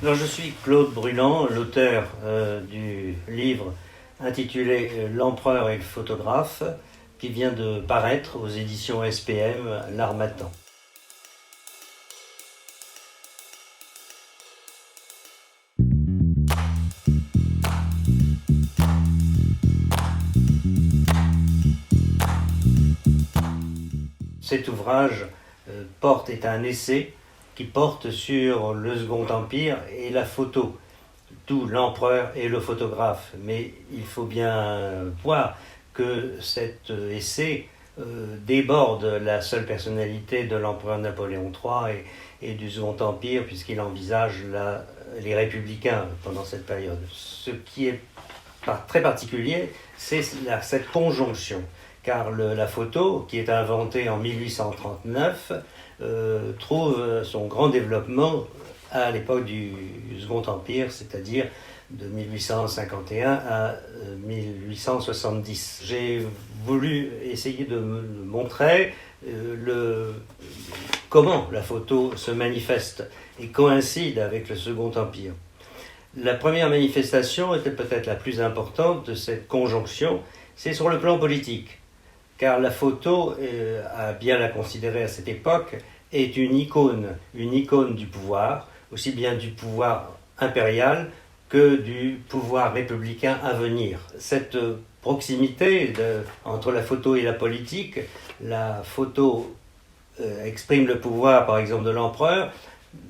Alors, je suis Claude Bruland, l'auteur du livre intitulé L'Empereur et le photographe, qui vient de paraître aux éditions SPM L'Harmattan. Cet ouvrage est un essai qui porte sur le Second Empire et la photo, d'où l'empereur et le photographe. Mais il faut bien voir que cet essai déborde la seule personnalité de l'empereur Napoléon III et du Second Empire, puisqu'il envisage les républicains pendant cette période. Ce qui est très particulier, c'est cette conjonction, car la photo, qui est inventée en 1839, trouve son grand développement à l'époque du Second Empire, c'est-à-dire de 1851 à 1870. J'ai voulu essayer de montrer comment la photo se manifeste et coïncide avec le Second Empire. La première manifestation était peut-être la plus importante de cette conjonction, c'est sur le plan politique. Car la photo, à bien la considérer à cette époque, est une icône du pouvoir, aussi bien du pouvoir impérial que du pouvoir républicain à venir. Cette proximité entre la photo et la politique, la photo exprime le pouvoir, par exemple, de l'empereur,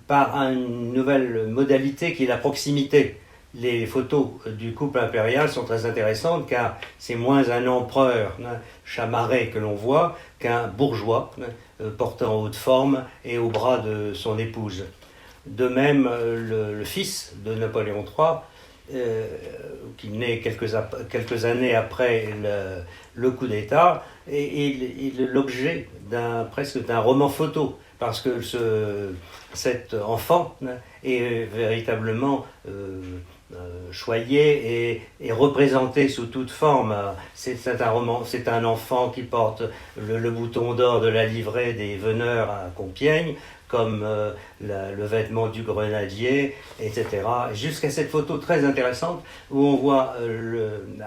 par une nouvelle modalité qui est la proximité. Les photos du couple impérial sont très intéressantes car c'est moins un empereur chamarré que l'on voit qu'un bourgeois portant haute forme et au bras de son épouse. De même, le fils de Napoléon III, qui naît quelques années après le coup d'État, est l'objet presque d'un roman photo, parce que cet enfant est véritablement choyé et représenté sous toute forme. C'est un enfant qui porte le bouton d'or de la livrée des veneurs à Compiègne, comme le vêtement du grenadier, etc. Jusqu'à cette photo très intéressante où on voit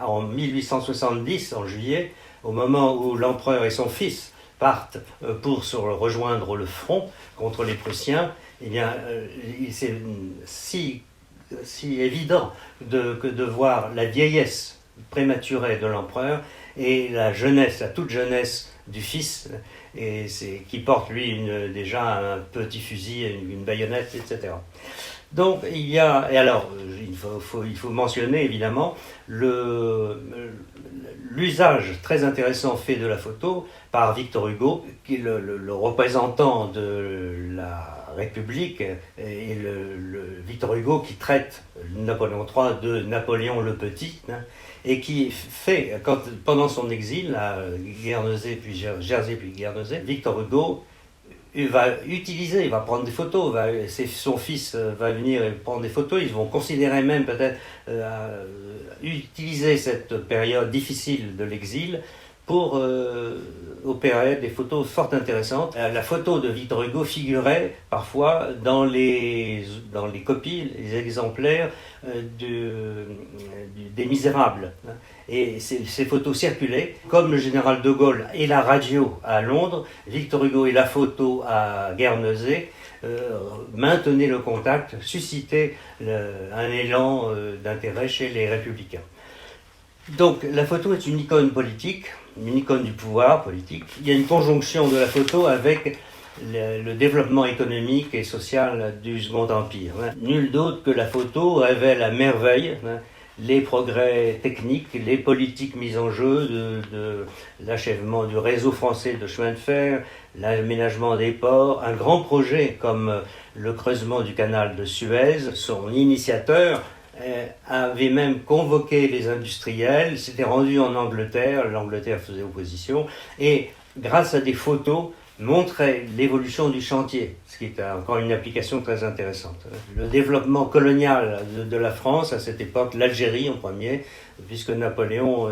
en 1870, en juillet, au moment où l'empereur et son fils partent pour rejoindre le front contre les Prussiens, eh bien, c'est si évident de voir la vieillesse prématurée de l'empereur et la toute jeunesse du fils, qui porte lui déjà un petit fusil, une baïonnette, etc. Donc il faut mentionner évidemment l'usage très intéressant fait de la photo par Victor Hugo, qui est le représentant de la République, et Victor Hugo qui traite Napoléon III de Napoléon le Petit, et qui fait, pendant son exil à Guernesey, puis Jersey, puis Guernesey, Victor Hugo il va prendre des photos, son fils va venir prendre des photos, ils vont considérer même peut-être utiliser cette période difficile de l'exil pour opérer des photos fort intéressantes. La photo de Victor Hugo figurait parfois dans les copies, les exemplaires des Misérables. Et ces photos circulaient, comme le général de Gaulle et la radio à Londres, Victor Hugo et la photo à Guernesey maintenaient le contact, suscitaient un élan d'intérêt chez les républicains. Donc la photo est une icône politique, une icône du pouvoir politique. Il y a une conjonction de la photo avec le développement économique et social du Second Empire. Nul doute que la photo révèle à merveille les progrès techniques, les politiques mises en jeu de l'achèvement du réseau français de chemin de fer, l'aménagement des ports, un grand projet comme le creusement du canal de Suez. Son initiateur avait même convoqué les industriels, s'était rendu en Angleterre, l'Angleterre faisait opposition, et grâce à des photos, montrait l'évolution du chantier, ce qui est encore une application très intéressante. Le développement colonial de la France à cette époque, l'Algérie en premier, puisque Napoléon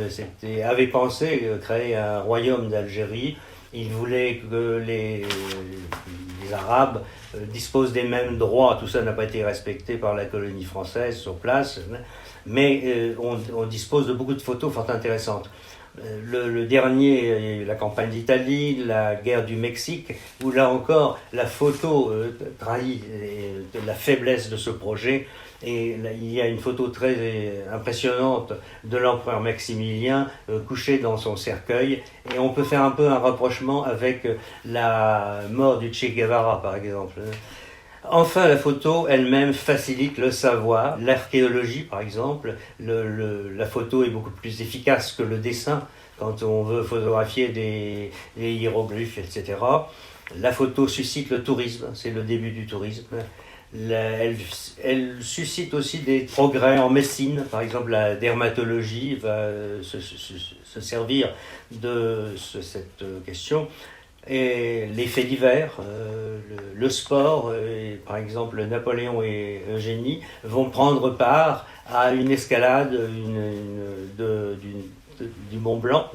avait pensé créer un royaume d'Algérie. Il voulait que les les Arabes disposent des mêmes droits. Tout ça n'a pas été respecté par la colonie française sur place, mais on dispose de beaucoup de photos fort intéressantes. Le dernier, la campagne d'Italie, la guerre du Mexique, où là encore la photo trahit la faiblesse de ce projet. Et là, il y a une photo très impressionnante de l'empereur Maximilien couché dans son cercueil. Et on peut faire un peu un rapprochement avec la mort du Che Guevara, par exemple. Enfin, la photo elle-même facilite le savoir. L'archéologie, par exemple, la photo est beaucoup plus efficace que le dessin quand on veut photographier des hiéroglyphes, etc. La photo suscite le tourisme, c'est le début du tourisme. Elle suscite aussi des progrès en médecine. Par exemple, la dermatologie va se servir de cette question. Et les faits divers, le sport, par exemple Napoléon et Eugénie, vont prendre part à une escalade du Mont Blanc.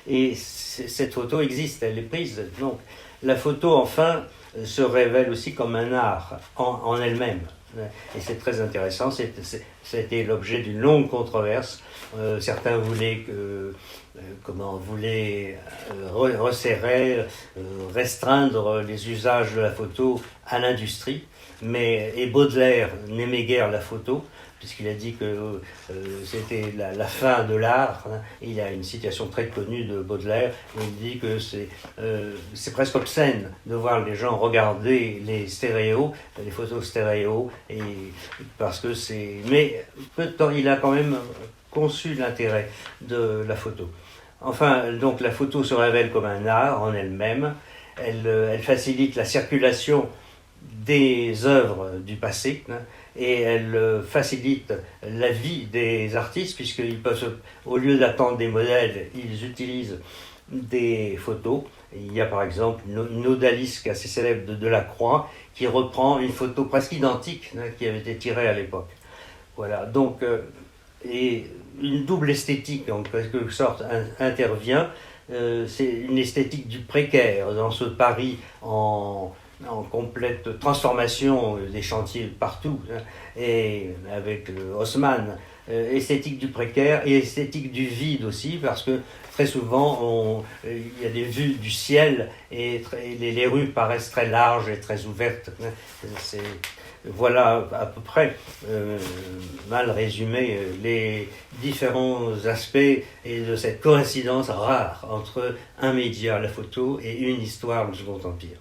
Et cette photo existe, elle est prise. Donc la photo, enfin, se révèle aussi comme un art en elle-même. Et c'est très intéressant, c'était l'objet d'une longue controverse. Certains voulaient resserrer, restreindre les usages de la photo à l'industrie. Et Baudelaire n'aimait guère la photo, puisqu'il a dit que c'était la fin de l'art. Il y a une citation très connue de Baudelaire où il dit que c'est presque obscène de voir les gens regarder les photos stéréo, mais peu de temps, il a quand même conçu l'intérêt de la photo. Enfin, donc la photo se révèle comme un art en elle-même. Elle facilite la circulation des œuvres du passé, et elle facilite la vie des artistes, puisqu'ils peuvent, au lieu d'attendre des modèles, ils utilisent des photos. Il y a par exemple une odalisque assez célèbre de Delacroix qui reprend une photo presque identique qui avait été tirée à l'époque. Voilà, donc et une double esthétique en quelque sorte intervient. C'est une esthétique du précaire dans ce Paris en complète transformation, des chantiers partout, et avec Haussmann, esthétique du précaire et esthétique du vide aussi, parce que très souvent il y a des vues du ciel et les rues paraissent très larges et très ouvertes. Voilà à peu près, mal résumé, les différents aspects et de cette coïncidence rare entre un média, la photo, et une histoire, le Second Empire.